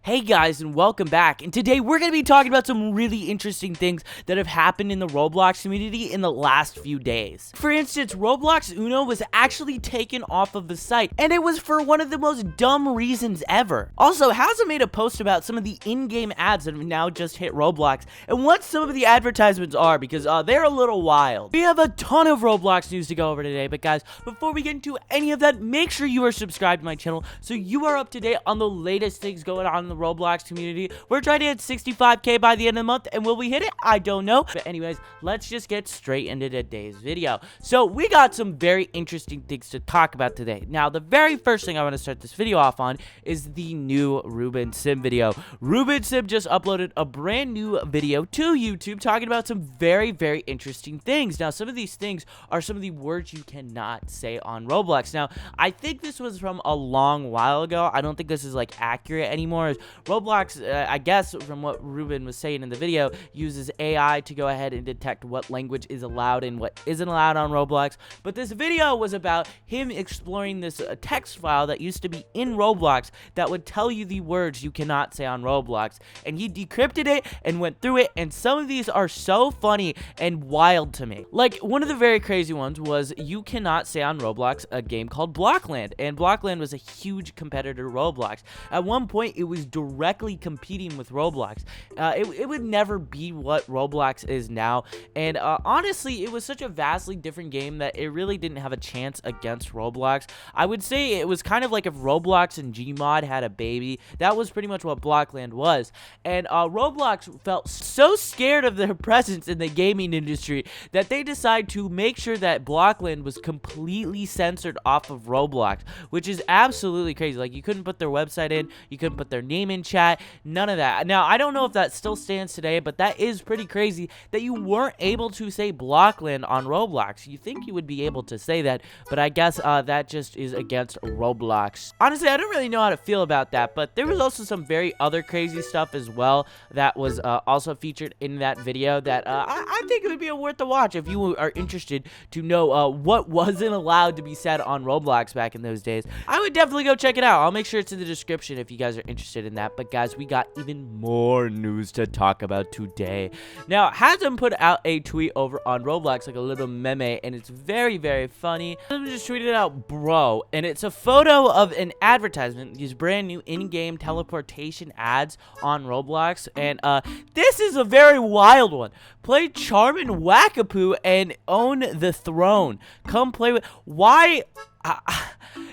Hey guys, and welcome back, and today we're going to be talking about some really interesting things that have happened in the Roblox community in the last few days. For instance, Roblox Uno was actually taken off of the site, and it was for one of the most dumb reasons ever. Also, Hazza made a post about some of the in-game ads that have now just hit Roblox, and what some of the advertisements are, because they're a little wild. We have a ton of Roblox news to go over today, but guys, before we get into any of that, make sure you are subscribed to my channel so you are up to date on the latest things going on in the Roblox community. We're trying to hit 65k by the end of the month, and will we hit it? I don't know. But anyways, let's just get straight into today's video. So we got some very interesting things to talk about today. Now, the very first thing I want to start this video off on is the new Ruben Sim video. Ruben Sim just uploaded a brand new video to YouTube talking about some very, very interesting things. Now, some of these things are some of the words you cannot say on Roblox. Now, I think this was from a long while ago. I don't think this is like accurate anymore. Roblox, I guess from what Ruben was saying in the video, uses AI to go ahead and detect what language is allowed and what isn't allowed on Roblox. But this video was about him exploring this text file that used to be in Roblox that would tell you the words you cannot say on Roblox. And he decrypted it and went through it, and some of these are so funny and wild to me. Like, one of the very crazy ones was you cannot say on Roblox a game called Blockland, and Blockland was a huge competitor to Roblox. At one point, it was directly competing with Roblox. It would never be what Roblox is now, and honestly, it was such a vastly different game that it really didn't have a chance against Roblox. I would say it was kind of like if Roblox and Gmod had a baby. That was pretty much what Blockland was, and Roblox felt so scared of their presence in the gaming industry that they decided to make sure that Blockland was completely censored off of Roblox, which is absolutely crazy. Like, you couldn't put their website in, you couldn't put their name in chat, none of that. Now, I don't know if that still stands today, but that is pretty crazy that you weren't able to say Blockland on Roblox. You think you would be able to say that, but I guess that just is against Roblox. Honestly, I don't really know how to feel about that, but there was also some very other crazy stuff as well that was also featured in that video that I think it would be worth a watch if you are interested to know what wasn't allowed to be said on Roblox back in those days. I would definitely go check it out. I'll make sure it's in the description if you guys are interested in that. But guys, we got even more news to talk about today. Now, Hazem put out a tweet over on Roblox, like a little meme, and it's very, very funny. Hazem just tweeted out, bro, and it's a photo of an advertisement, these brand new in-game teleportation ads on Roblox, and this is a very wild one. Play Charmin Wackapoo and own the throne. Come play with... Why...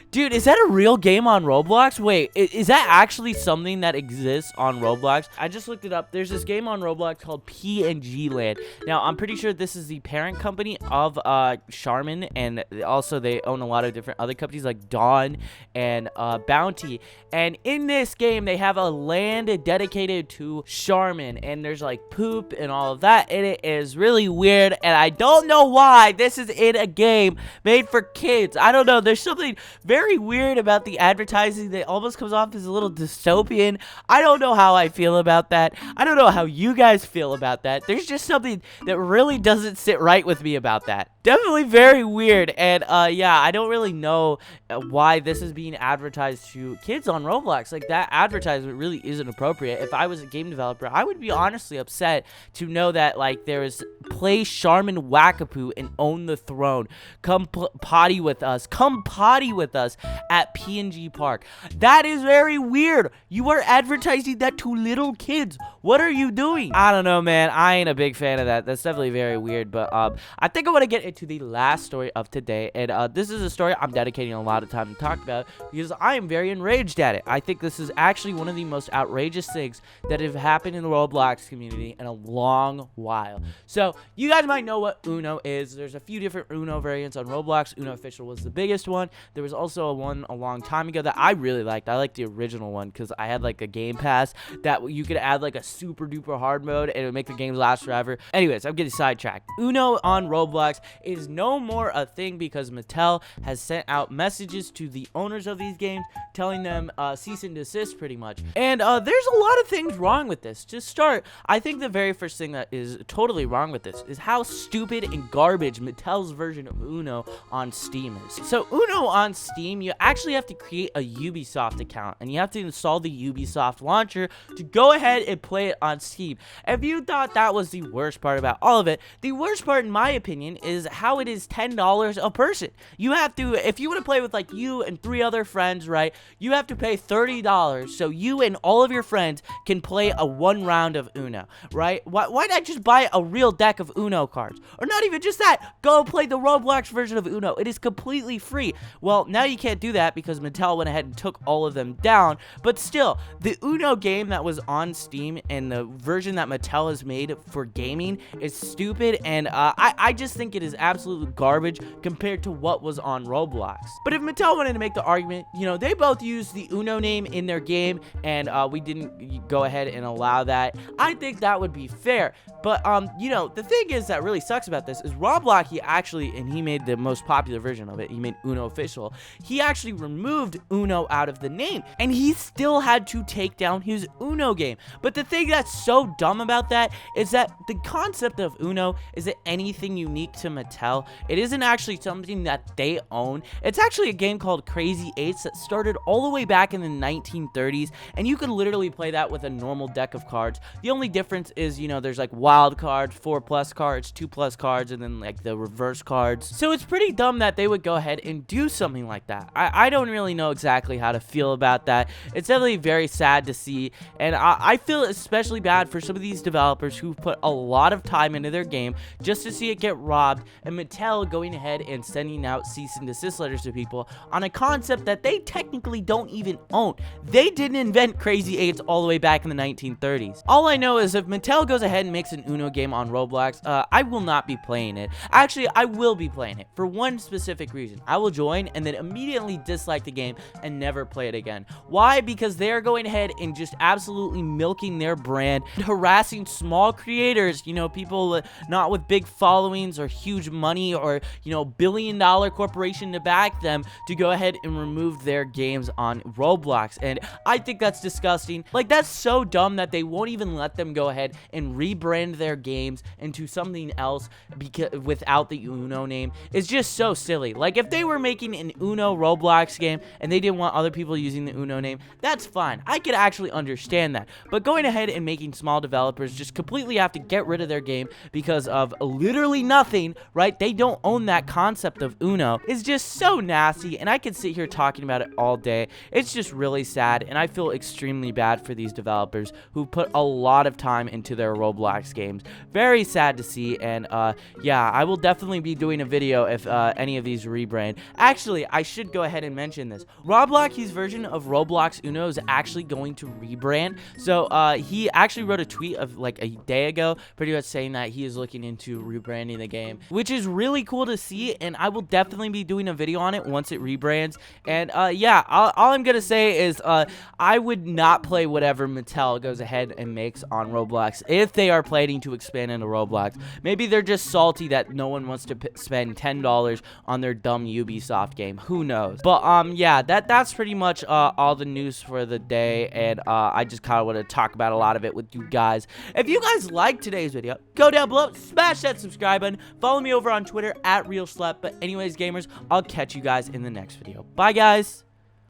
Dude, is that a real game on Roblox? Wait, is that actually something that exists on Roblox? I just looked it up. There's this game on Roblox called PNG Land. Now, I'm pretty sure this is the parent company of Charmin, and also they own a lot of different other companies like Dawn and Bounty. And in this game, they have a land dedicated to Charmin, and there's like poop and all of that, and it is really weird, and I don't know why this is in a game made for kids. I don't know. There's something very weird about the advertising that almost comes off as a little dystopian. I don't know how I feel about that. I don't know how you guys feel about that. There's just something that really doesn't sit right with me about that. Definitely very weird, and yeah, I don't really know why this is being advertised to kids on Roblox. Like, that advertisement really isn't appropriate. If I was a game developer, I would be honestly upset to know that, like, there is play Charmin Wackapoo and own the throne. Come potty with us. Come potty with us at PNG Park. That is very weird. You are advertising that to little kids. What are you doing? I don't know, man. I ain't a big fan of that. That's definitely very weird, but I think I want to get into the last story of today, and this is a story I'm dedicating a lot of time to talk about because I am very enraged at it. I think this is actually one of the most outrageous things that have happened in the Roblox community in a long while. So, you guys might know what Uno is. There's a few different Uno variants on Roblox. Uno Official was the biggest one. There was also one a long time ago that I really liked. I liked the original one because I had like a game pass that you could add like a super duper hard mode and it would make the games last forever. Anyways, I'm getting sidetracked. Uno on Roblox is no more a thing because Mattel has sent out messages to the owners of these games telling them cease and desist pretty much. And there's a lot of things wrong with this. To start, I think the very first thing that is totally wrong with this is how stupid and garbage Mattel's version of Uno on Steam is. So Uno on Steam, you actually have to create a Ubisoft account and you have to install the Ubisoft launcher to go ahead and play it on Steam. If you thought that was the worst part about all of it, the worst part in my opinion is how it is $10 a person. You have to, if you want to play with like you and 3 other friends, right, you have to pay $30 so you and all of your friends can play a 1 round of Uno, right? Why not just buy a real deck of Uno cards? Or not even just that, go play the Roblox version of Uno. It is completely free. Well, now you can't do that because Mattel went ahead and took all of them down, but still, the Uno game that was on Steam and the version that Mattel has made for gaming is stupid, and I just think it is absolute garbage compared to what was on Roblox. But if Mattel wanted to make the argument, you know, they both used the Uno name in their game, and we didn't go ahead and allow that, I think that would be fair. But, you know, the thing is that really sucks about this is Roblox, he made the most popular version of it, he made Uno official, he actually removed Uno out of the name, and he still had to take down his Uno game. But the thing that's so dumb about that is that the concept of Uno isn't anything unique to Mattel. It isn't actually something that they own. It's actually a game called Crazy Eights that started all the way back in the 1930s, and you can literally play that with a normal deck of cards. The only difference is, you know, there's like wild cards, 4+ cards, 2+ cards, and then like the reverse cards. So it's pretty dumb that they would go ahead and do something like that. I don't really know exactly how to feel about that. It's definitely very sad to see, and I feel especially bad for some of these developers who put a lot of time into their game just to see it get robbed, and Mattel going ahead and sending out cease and desist letters to people on a concept that they technically don't even own. They didn't invent Crazy Eights all the way back in the 1930s. All I know is if Mattel goes ahead and makes an Uno game on Roblox, I will not be playing it. Actually, I will be playing it for one specific reason. I will join and then immediately dislike the game and never play it again. Why? Because they're going ahead and just absolutely milking their brand, harassing small creators, you know, people not with big followings or huge money or, you know, billion-dollar corporation to back them to go ahead and remove their games on Roblox. And I think that's disgusting. Like, that's so dumb that they won't even let them go ahead and rebrand their games into something else because without the Uno name. It's just so silly. Like, if they were making an Uno Roblox game and they didn't want other people using the Uno name, that's fine. I could actually understand that. But going ahead and making small developers just completely have to get rid of their game because of literally nothing, right? They don't own that concept of Uno. Is just so nasty, and I could sit here talking about it all day. It's just really sad, and I feel extremely bad for these developers who put a lot of time into their Roblox games. Very sad to see, and yeah, I will definitely be doing a video if any of these rebrand. Actually, I should go ahead and mention this. Roblox's version of Roblox Uno is actually going to rebrand. So he actually wrote a tweet of like a day ago pretty much saying that he is looking into rebranding the game, which is really cool to see, and I will definitely be doing a video on it once it rebrands. And yeah, all I'm gonna say is I would not play whatever Mattel goes ahead and makes on Roblox if they are planning to expand into Roblox. Maybe they're just salty that no one wants to spend $10 on their dumb Ubisoft game. Who knows? But yeah, that's pretty much all the news for the day, and I just kind of want to talk about a lot of it with you guys. If you guys liked today's video, go down below, smash that subscribe button, follow me over on Twitter at RealSchlep. But anyways, gamers, I'll catch you guys in the next video. Bye, guys.